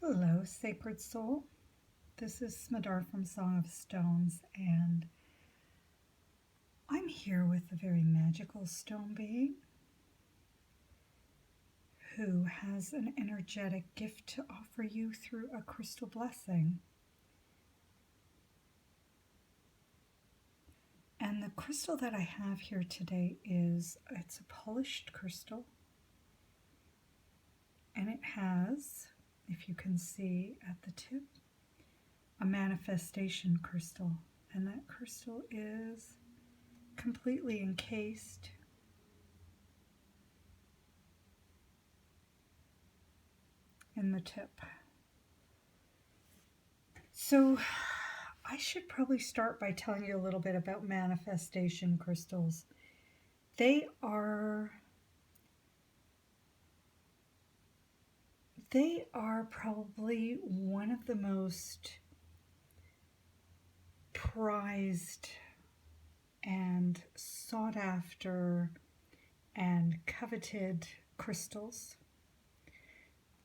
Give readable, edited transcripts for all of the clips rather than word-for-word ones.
Hello, Sacred Soul. This is Smadar from Song of Stones, and I'm here with a very magical stone being who has an energetic gift to offer you through a crystal blessing. And the crystal that I have here today it's a polished crystal, and it has, if you can see at the tip, a manifestation crystal, and that crystal is completely encased in the tip. So I should probably start by telling you a little bit about manifestation crystals. They are probably one of the most prized and sought after and coveted crystals.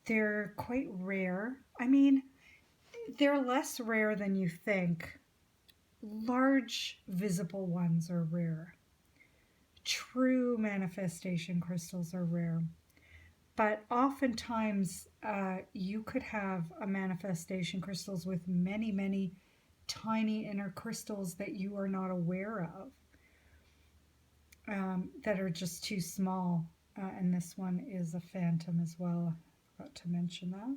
They're quite rare. I mean, they're less rare than you think. Large visible ones are rare. True manifestation crystals are rare. But oftentimes you could have a manifestation crystals with many, many tiny inner crystals that you are not aware of, that are just too small. And this one is a phantom as well. I forgot to mention that.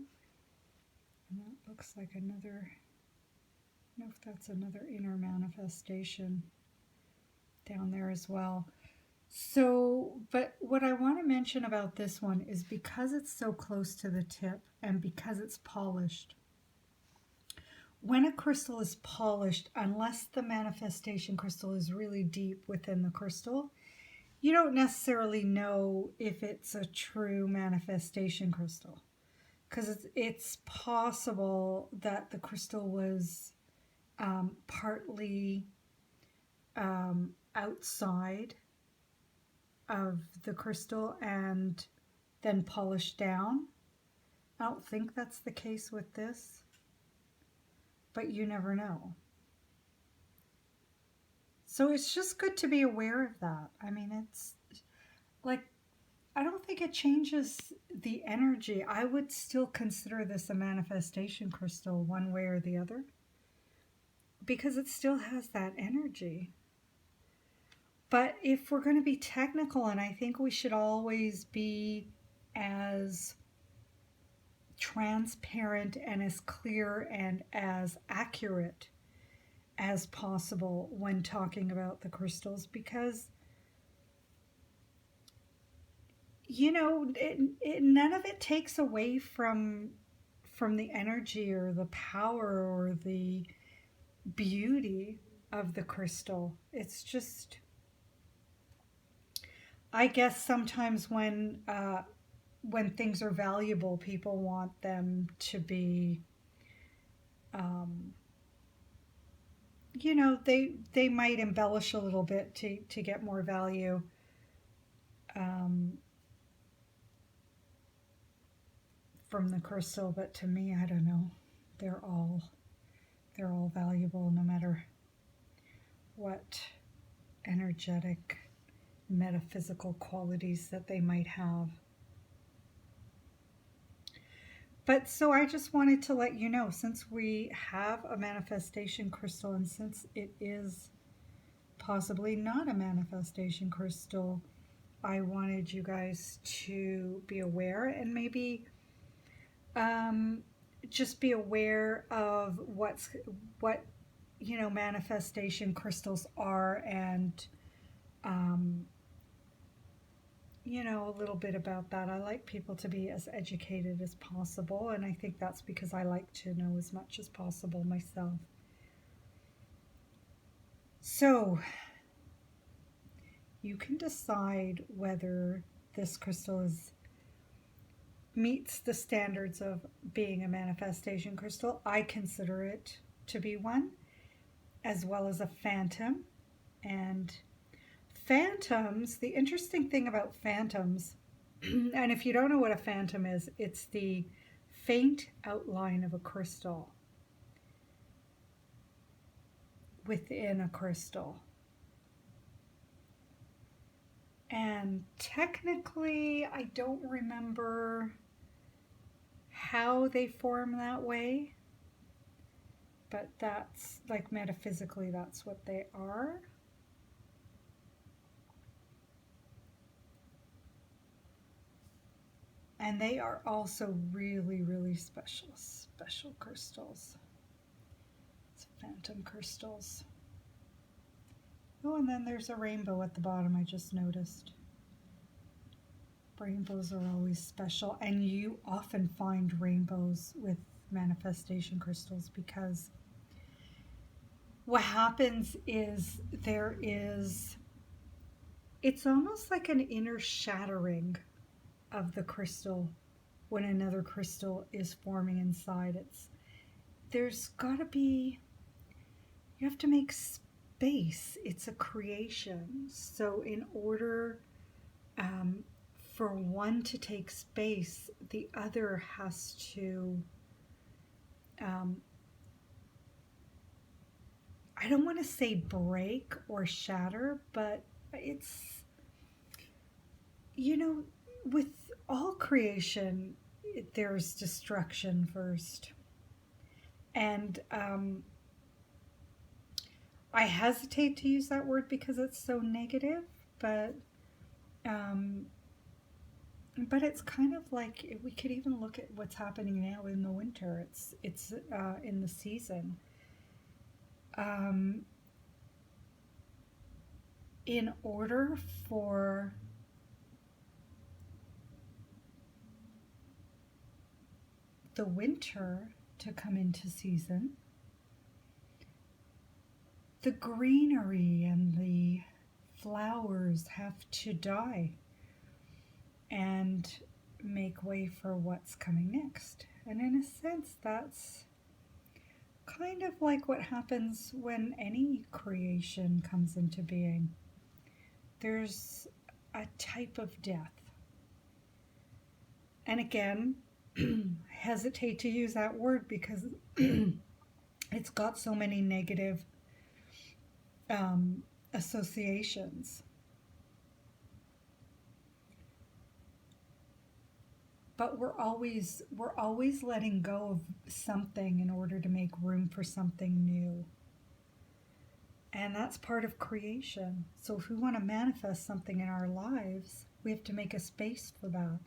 And that looks like another, I don't know if that's another inner manifestation down there as well. So, but what I want to mention about this one is because it's so close to the tip and because it's polished. When a crystal is polished, unless the manifestation crystal is really deep within the crystal, you don't necessarily know if it's a true manifestation crystal, because it's possible that the crystal was partly outside of the crystal and then polished down. I don't think that's the case with this, but you never know. So it's just good to be aware of that. I mean, it's like, I don't think it changes the energy. I would still consider this a manifestation crystal one way or the other, because it still has that energy. But if we're going to be technical, and I think we should always be as transparent and as clear and as accurate as possible when talking about the crystals, because none of it takes away from the energy or the power or the beauty of the crystal. It's just, I guess sometimes when things are valuable, people want them to be, they might embellish a little bit to get more value. From the crystal, but to me, I don't know. They're all valuable, no matter what energetic, metaphysical qualities that they might have. But so I just wanted to let you know, since we have a manifestation crystal and since it is possibly not a manifestation crystal, I wanted you guys to be aware and maybe just be aware of what manifestation crystals are, and a little bit about that. I like people to be as educated as possible, and I think that's because I like to know as much as possible myself. So you can decide whether this crystal meets the standards of being a manifestation crystal. I consider it to be one, as well as a phantom. And phantoms, the interesting thing about phantoms, and if you don't know what a phantom is, it's the faint outline of a crystal within a crystal. And technically, I don't remember how they form that way, but that's like metaphysically, that's what they are. And they are also really, really special crystals. It's phantom crystals. Oh, and then there's a rainbow at the bottom, I just noticed. Rainbows are always special, and you often find rainbows with manifestation crystals, because what happens is it's almost like an inner shattering of the crystal when another crystal is forming inside. There's got to be, you have to make space. It's a creation. So in order for one to take space, the other has to, I don't want to say break or shatter, but it's, with all creation, there's destruction first. And I hesitate to use that word because it's so negative, but it's kind of like, we could even look at what's happening now in the winter. It's in the season. In order for the winter to come into season, the greenery and the flowers have to die and make way for what's coming next. And in a sense, that's kind of like what happens when any creation comes into being. There's a type of death. And again, I hesitate to use that word because it's got so many negative associations. But we're always letting go of something in order to make room for something new. And that's part of creation. So if we want to manifest something in our lives, we have to make a space for that.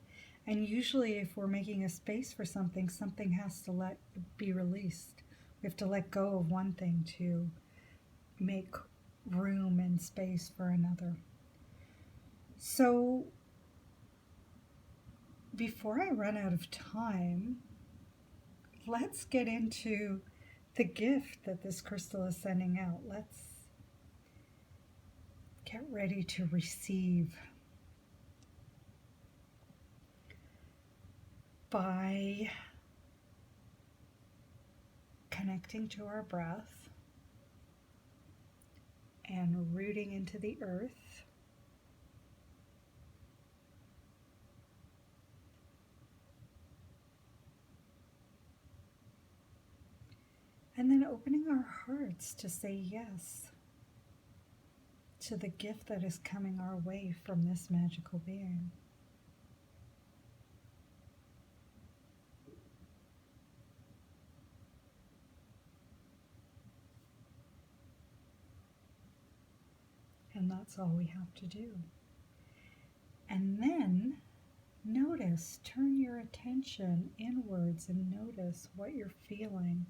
And usually if we're making a space for something, something has to be released. We have to let go of one thing to make room and space for another. So before I run out of time, let's get into the gift that this crystal is sending out. Let's get ready to receive. By connecting to our breath and rooting into the earth, and then opening our hearts to say yes to the gift that is coming our way from this magical being. And that's all we have to do. And then notice, turn your attention inwards and notice what you're feeling,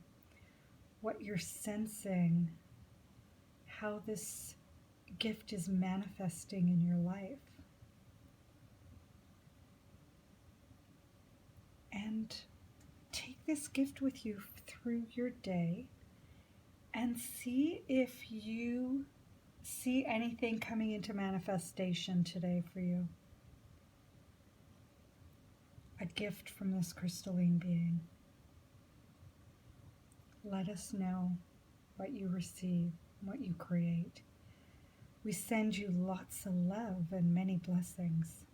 what you're sensing, how this gift is manifesting in your life. And take this gift with you through your day and see if you see anything coming into manifestation today for you. A gift from this crystalline being. Let us know what you receive, what you create. We send you lots of love and many blessings.